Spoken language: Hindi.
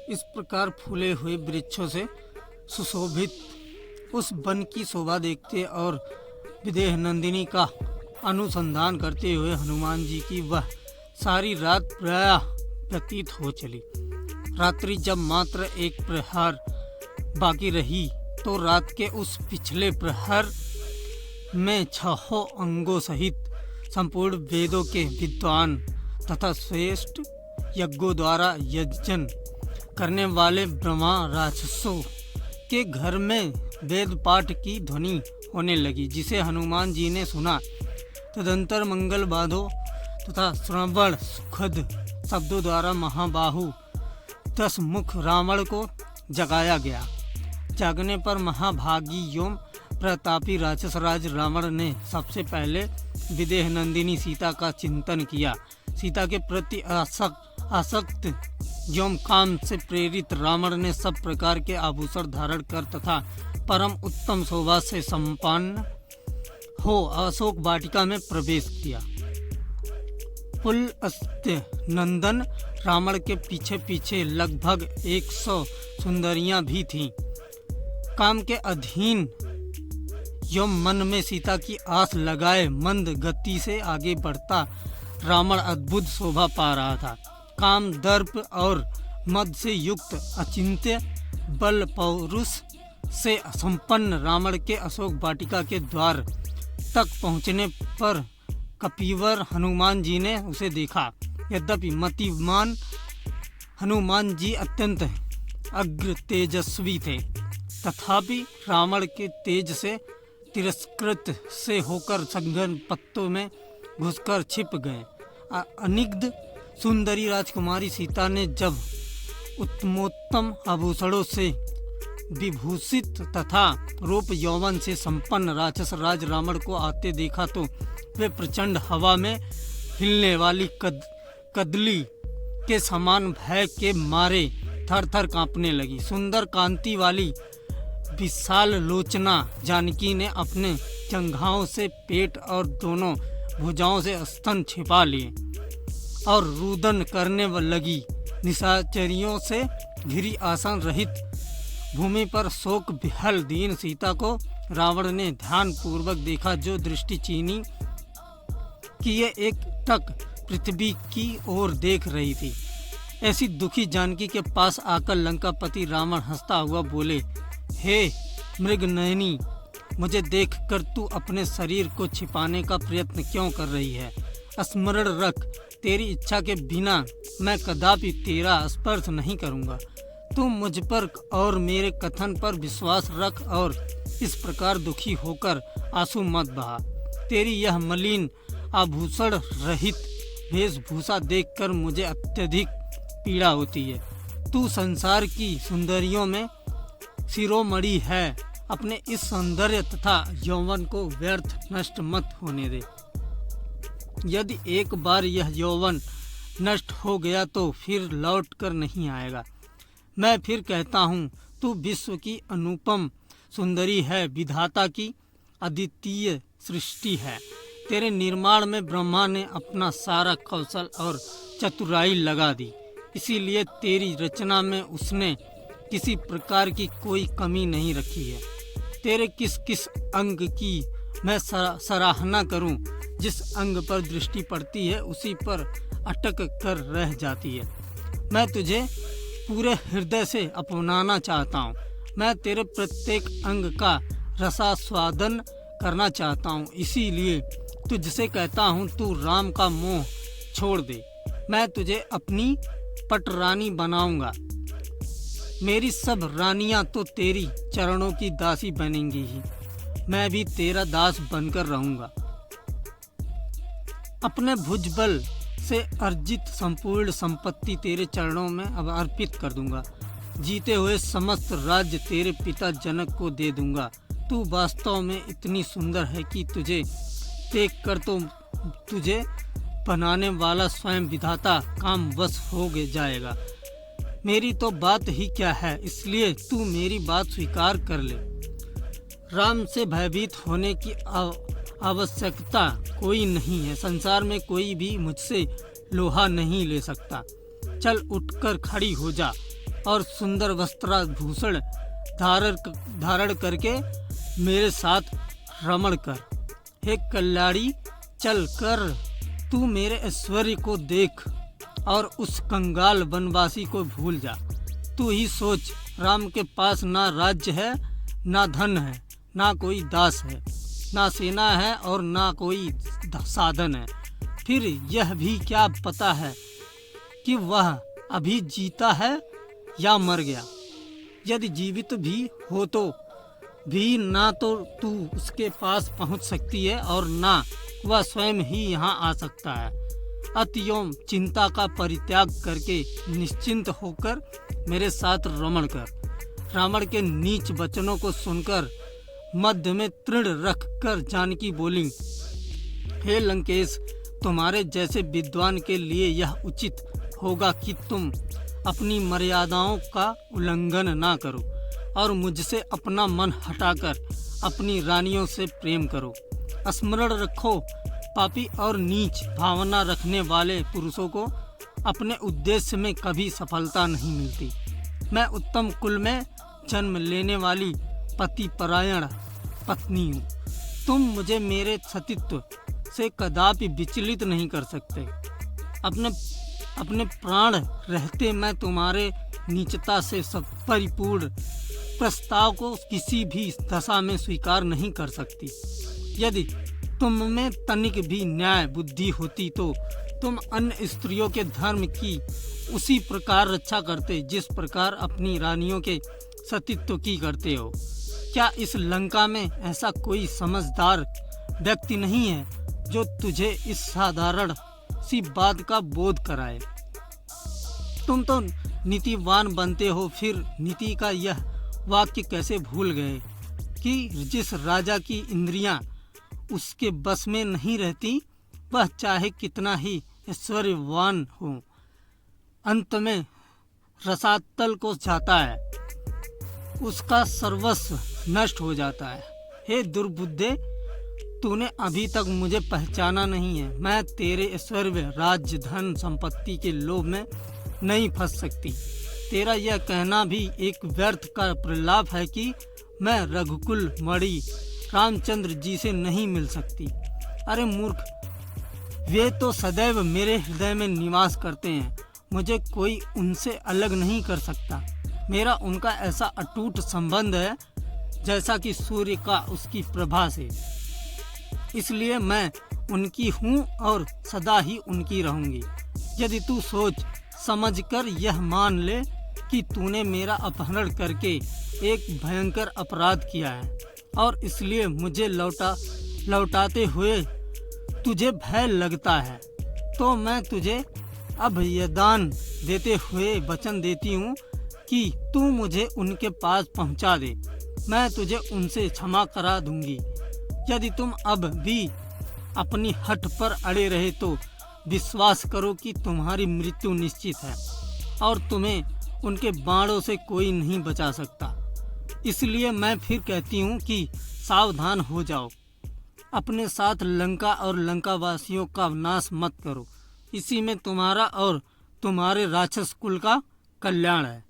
इस प्रकार फूले हुए वृक्षों से सुशोभित उस वन की शोभा देखते और विदेह नंदिनी का अनुसंधान करते हुए हनुमान जी की वह सारी रात प्रायः व्यतीत हो चली। रात्रि जब मात्र एक प्रहर बाकी रही तो रात के उस पिछले प्रहर में 6 अंगों सहित संपूर्ण वेदों के विद्वान तथा श्रेष्ठ यज्ञों द्वारा यजन करने वाले ब्रह्मा राक्षसों के घर में वेद पाठ की ध्वनि होने लगी, जिसे हनुमान जी ने सुना। तदंतर मंगल बाधों तथा श्रवण सुखद शब्दों द्वारा महाबाहु 10 मुख रावण को जगाया गया। जागने पर महाभागी एवं प्रतापी राक्षस राज रावण ने सबसे पहले विदेह नंदिनी सीता का चिंतन किया। सीता के प्रति आसक्त एवं काम से प्रेरित रावण ने सब प्रकार के आभूषण धारण कर तथा परम उत्तम शोभा से संपन्न हो अशोक वाटिका में प्रवेश किया। पुलस्त्य नंदन रावण के पीछे पीछे लगभग 100 सुंदरियां भी थीं। काम के अधीन एवं मन में सीता की आस लगाए मंद गति से आगे बढ़ता रावण अद्भुत शोभा पा रहा था। काम दर्प और मद से युक्त अचिंत्य बल पौरुष से संपन्न रावण के अशोक वाटिका के द्वार तक पहुंचने पर कपिवर हनुमान जी ने उसे देखा। यद्यपि मतिमान हनुमान जी अत्यंत अग्र तेजस्वी थे, तथापि रावण के तेज से तिरस्कृत से होकर सघन पत्तों में घुसकर छिप गए। अनिग्ध सुंदरी राजकुमारी सीता ने जब उत्तमोत्तम आभूषणों से विभूषित तथा रूप यौवन से संपन्न राक्षस राज रावण को आते देखा तो वे प्रचंड हवा में हिलने वाली कदली के समान भय के मारे थर थर कांपने लगी। सुंदर कांति वाली विशाल लोचना जानकी ने अपने जंघाओं से पेट और दोनों भुजाओं से स्तन छिपा लिए और रुदन करने लगी। निशाचरियों से घिरी आसन रहित भूमि पर शोक विहल दीन सीता को रावण ने ध्यान पूर्वक देखा, जो दृष्टि चीनी किए एक टक पृथ्वी की ओर देख रही थी। ऐसी दुखी जानकी के पास आकर लंकापति रावण हंसता हुआ बोले, हे मृगनयनी, मुझे देखकर तू अपने शरीर को छिपाने का प्रयत्न क्यों कर रही है? स्मरण रख, तेरी इच्छा के बिना मैं कदापि तेरा स्पर्श नहीं करूंगा। तू मुझ पर और मेरे कथन पर विश्वास रख और इस प्रकार दुखी होकर आंसू मत बहा। तेरी यह मलिन आभूषण रहित वेशभूषा देखकर मुझे अत्यधिक पीड़ा होती है। तू संसार की सुंदरियों में शिरोमणि है। अपने इस सौंदर्य तथा यौवन को व्यर्थ नष्ट मत होने दे। यदि एक बार यह यौवन नष्ट हो गया तो फिर लौट कर नहीं आएगा। मैं फिर कहता हूँ, तू विश्व की अनुपम सुंदरी है, विधाता की अद्वितीय सृष्टि है। तेरे निर्माण में ब्रह्मा ने अपना सारा कौशल और चतुराई लगा दी, इसीलिए तेरी रचना में उसने किसी प्रकार की कोई कमी नहीं रखी है। तेरे किस किस अंग की मैं सराहना करूं? जिस अंग पर दृष्टि पड़ती है उसी पर अटक कर रह जाती है। मैं तुझे पूरे हृदय से अपनाना चाहता हूँ। मैं तेरे प्रत्येक अंग का रसास्वादन करना चाहता हूँ। इसीलिए तुझसे कहता हूँ, तू राम का मोह छोड़ दे। मैं तुझे अपनी पटरानी बनाऊंगा। मेरी सब रानियां तो तेरी चरणों की दासी बनेंगी ही। मैं भी तेरा दास बनकर रहूंगा। अपने भुजबल से अर्जित संपूर्ण संपत्ति तेरे चरणों में अब अर्पित कर दूंगा। जीते हुए समस्त राज्य तेरे पिता जनक को दे दूंगा। तू वास्तव में इतनी सुंदर है कि तुझे देखकर तो तुझे बनाने वाला स्वयं विधाता काम वश हो जाएगा। मेरी तो बात ही क्या है, इसलिए तू मेरी बात स्वीकार कर ले। राम से भयभीत होने की आवश्यकता कोई नहीं है। संसार में कोई भी मुझसे लोहा नहीं ले सकता। चल उठकर खड़ी हो जा। और सुंदर वस्त्राभूषण धारण करके मेरे साथ रमण कर। हे कल्याणी, चल कर तू मेरे ऐश्वर्य को देख और उस कंगाल वनवासी को भूल जा। तू ही सोच, राम के पास ना राज्य है, ना धन है, ना कोई दास है, ना सेना है और ना कोई साधन है। फिर यह भी क्या पता है कि वह अभी जीता है या मर गया। यदि जीवित भी हो तो भी ना तो तू उसके पास पहुंच सकती है और ना वह स्वयं ही यहाँ आ सकता है। अतएव चिंता का परित्याग करके निश्चिंत होकर मेरे साथ रमण कर। रावण के नीच वचनों को सुनकर मध्य में तृण रख कर जानकी बोली, हे लंकेश, तुम्हारे जैसे विद्वान के लिए यह उचित होगा कि तुम अपनी मर्यादाओं का उल्लंघन ना करो और मुझसे अपना मन हटाकर अपनी रानियों से प्रेम करो। स्मरण रखो, पापी और नीच भावना रखने वाले पुरुषों को अपने उद्देश्य में कभी सफलता नहीं मिलती। मैं उत्तम कुल में जन्म लेने वाली पतिपरायण पत्नी हूँ। तुम मुझे मेरे सतीत्व से कदापि विचलित नहीं कर सकते। अपने प्राण रहते मैं तुम्हारे नीचता से सब परिपूर्ण प्रस्ताव को किसी भी दशा में स्वीकार नहीं कर सकती। यदि तुम में तनिक भी न्याय बुद्धि होती तो तुम अन्य स्त्रियों के धर्म की उसी प्रकार रक्षा करते जिस प्रकार अपनी रानियों के सतीत्व की करते हो। क्या इस लंका में ऐसा कोई समझदार व्यक्ति नहीं है जो तुझे इस साधारण सी बात का बोध कराए? तुम तो नीतिवान बनते हो, फिर नीति का यह वाक्य कैसे भूल गए कि जिस राजा की इंद्रियां उसके बस में नहीं रहती, वह चाहे कितना ही ऐश्वर्यवान हो, अंत में रसातल को जाता है, उसका सर्वस्व नष्ट हो जाता है। हे दुर्बुद्धे, तूने अभी तक मुझे पहचाना नहीं है। मैं तेरे ऐश्वर्य, राज्य, धन, संपत्ति के लोभ में नहीं फंस सकती। तेरा यह कहना भी एक व्यर्थ का प्रलाप है कि मैं रघुकुल मणि रामचंद्र जी से नहीं मिल सकती। अरे मूर्ख, वे तो सदैव मेरे हृदय में निवास करते हैं। मुझे कोई उनसे अलग नहीं कर सकता। मेरा उनका ऐसा अटूट संबंध है जैसा कि सूर्य का उसकी प्रभा से। इसलिए मैं उनकी हूँ और सदा ही उनकी रहूंगी। यदि तू सोच समझकर यह मान ले कि तूने मेरा अपहरण करके एक भयंकर अपराध किया है और इसलिए मुझे लौटाते हुए तुझे भय लगता है, तो मैं तुझे अभयदान देते हुए वचन देती हूँ कि तू मुझे उनके पास पहुँचा दे। मैं तुझे उनसे क्षमा करा दूंगी। यदि तुम अब भी अपनी हठ पर अड़े रहे तो विश्वास करो कि तुम्हारी मृत्यु निश्चित है और तुम्हें उनके बाणों से कोई नहीं बचा सकता। इसलिए मैं फिर कहती हूँ कि सावधान हो जाओ। अपने साथ लंका और लंकावासियों का नाश मत करो। इसी में तुम्हारा और तुम्हारे राक्षस कुल का कल्याण है।